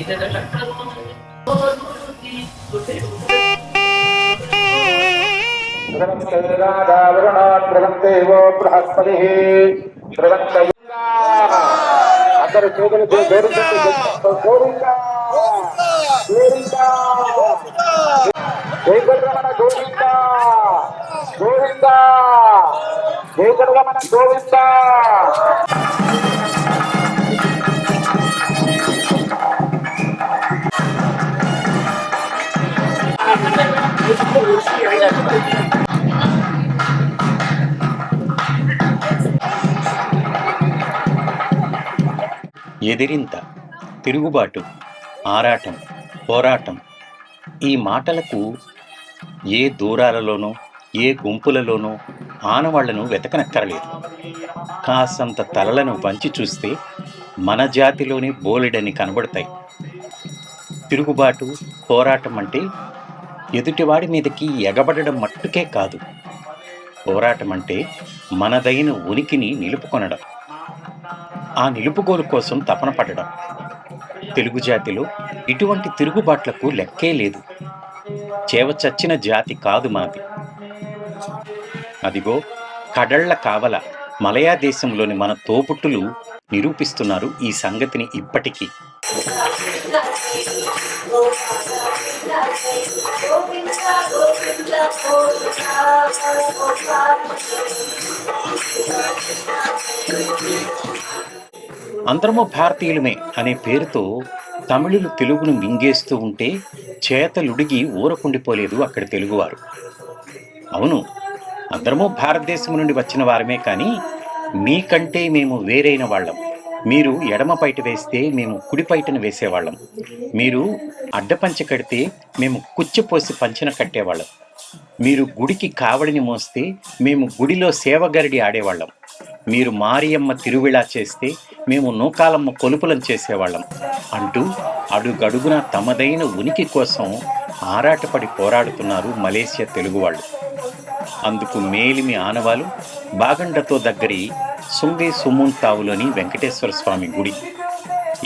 అందరు చేతులు జయకరమణ గోవింద గోవింద జయకరమణ గోవింద. ఎదిరింత, తిరుగుబాటు, ఆరాటం, పోరాటం ఈ మాటలకు ఏ దూరాలలోనో ఏ గుంపులలోనో ఆనవాళ్లను వెతకనక్కరలేదు. కాసంత తలలను వంచి చూస్తే మన జాతిలోనే బోలెడని కనబడతాయి. తిరుగుబాటు, పోరాటం అంటే ఎదుటివాడి మీదకి ఎగబడడం మట్టుకే కాదు. పోరాటం అంటే మనదైన ఉనికిని నిలుపుకొనడం, ఆ నిలుపుకోలు కోసం తపన పడడం. తెలుగు జాతిలో ఇటువంటి తిరుగుబాట్లకు లెక్కే లేదు. చేవచచ్చిన జాతి కాదు మనది. అదిగో కడళ్ల కావల మలయా దేశంలోని మన తోబుట్టులు నిరూపిస్తున్నారు ఈ సంగతిని ఇప్పటికీ. అందరము భారతీయులమే అనే పేరుతో తమిళులు తెలుగును మింగేస్తూ ఉంటే చేతలుడిగి ఊరకుండిపోలేదు అక్కడి తెలుగువారు. అవును, అందరము భారతదేశం నుండి వచ్చిన వారమే, కానీ మీకంటే మేము వేరైన వాళ్ళం. మీరు ఎడమ పైట వేస్తే మేము కుడి పైటను వేసేవాళ్ళం. మీరు అడ్డపంచె కడితే మేము కుచ్చిపోసి పంచెన కట్టేవాళ్ళం. మీరు గుడికి కావడిని మోస్తే మేము గుడిలో సేవగరిడి ఆడేవాళ్ళం. మీరు మారియమ్మ తిరువిళా చేస్తే మేము నూకాలమ్మ కొలుపులను చేసేవాళ్ళం అంటూ అడుగడుగున తమదైన ఉనికి కోసం ఆరాటపడి పోరాడుతున్నారు మలేసియా తెలుగు వాళ్ళు. అందుకు మేలిమి ఆనవాలు బాగండతో దగ్గరి సుంగై సుమూన్తావులోని వెంకటేశ్వర స్వామి గుడి.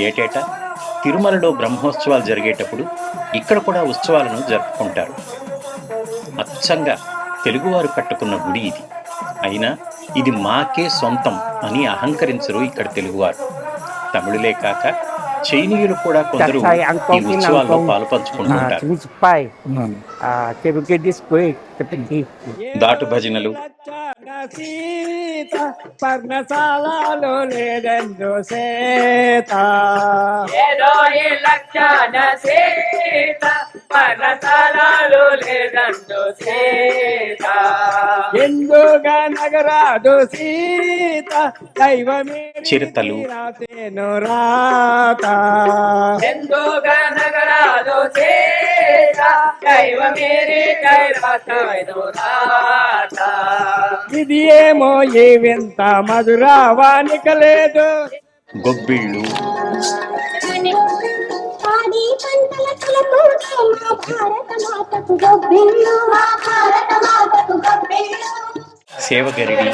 ఏటేటా తిరుమలలో బ్రహ్మోత్సవాలు జరిగేటప్పుడు ఇక్కడ కూడా ఉత్సవాలను జరుపుకుంటారు. అచ్చంగా తెలుగువారు కట్టుకున్న గుడి ఇది. అయినా ఇది మాకే సొంతం అని అహంకరించరు ఇక్కడ తెలుగువారు. తమిళులే కాక చైనీయులు కూడా కొందరు ఈ ఉత్సవాల్లో పాలు పంచుకుంటుంటారు. దాటు భజనలు, పర్ణశాలలో లేదండు సేత ఎందుగా నగరాదు సీత దైవమే చిరుతలు, రాత ఎందుగా నగరాదు సీత దైవమే రాత. ఇది ఏమో ఏ వింత మధురావానిక లేదు. గొబ్బిళ్ళు, సేవగరిడి,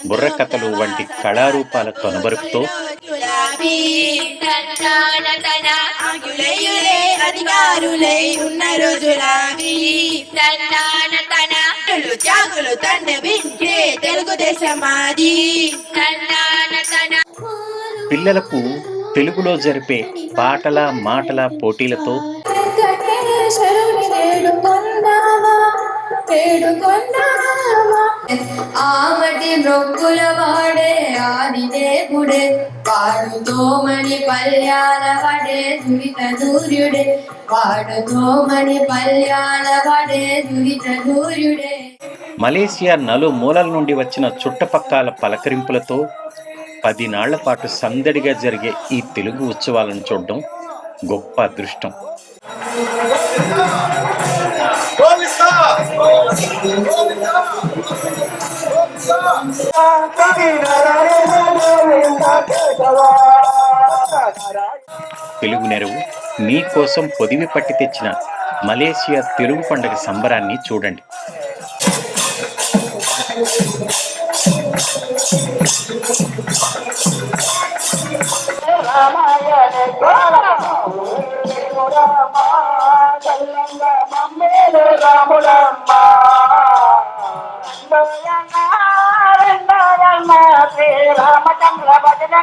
బుర్రకథలు వంటి కళారూపాల కనుబరుపుతో పిల్లలకు తెలుగులో జరిపే పాటల మాటల పోటీలతో ఆమటి మొక్కుల వాడే ఆదిదేవుడే వాడుతోమని పల్యాల వడే దురిత దూర్యుడే వాడుతోమని పల్యాల వడే దురిత దూర్యుడే. మలేసియా నలుమూలల నుండి వచ్చిన చుట్టపక్కల పలకరింపులతో 10 నాళ్ల పాటు సందడిగా జరిగే ఈ తెలుగు ఉత్సవాలను చూడడం గొప్ప అదృష్టం. తెలుగు నెరవు మీకోసం పొదివి పట్టి తెచ్చిన మలేషియా తెలుగు పండుగ సంబరాన్ని చూడండి. రామచంద్ర భజన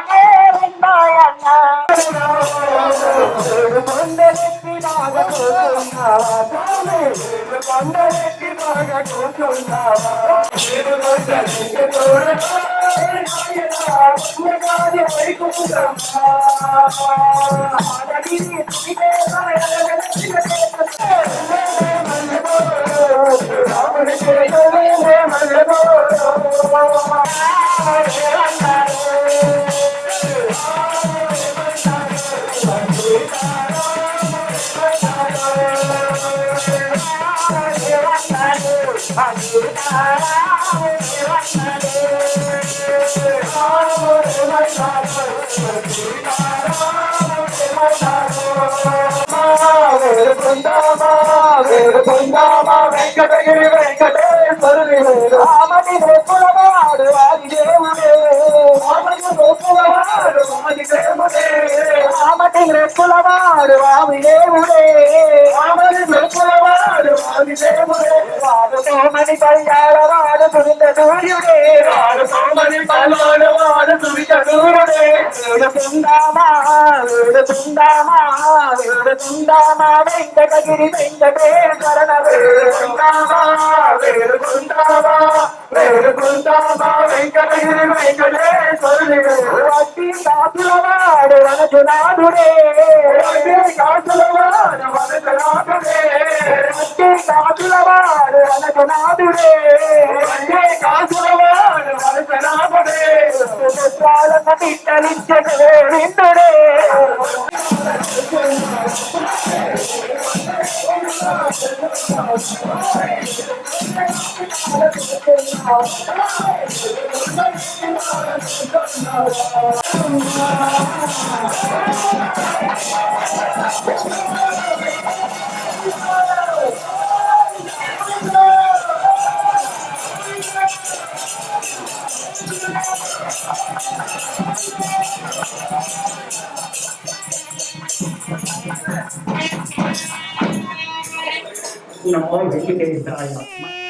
వెంకటగిరి వెంకటేశ్వరుడు రామని గోకులవాడు ఆది దేవుడే రామని గోకులవాడు ఆది దేవుడే రామని గోకులవాడు ఆది దేవుడే రామని గోకులవాడు ఆది దేవుడే వాడు సోమని కళ్యాణ వాడు సువిత సూర్యుడే వాడు సోమని కళ్యాణ వాడు సువిత సూర్యుడే వేడుకుందామా వేడుకుందామా వేడుకుందామా వెంకటగిరి వెంకటేశ్వర వేడుకుందామా వేడుకుందామా వేడుకుందామా వెంకటగిరి వెంకటేశ్వరుడు వడ్డీ కాసులవాడు వనజునాథుడే వడ్డీ కాసులవాడు వనజునాథుడే వడ్డీ కాసులవాడు వనజునాథుడే వడ్డీ కాసులవాడు వనజునాథుడే పుష్పాలను తిట్టలించే విందుడే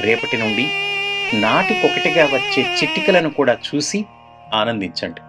రేపటి నుండి నాటికొకటిగా వచ్చే చిట్టికలను కూడా చూసి ఆనందించండి.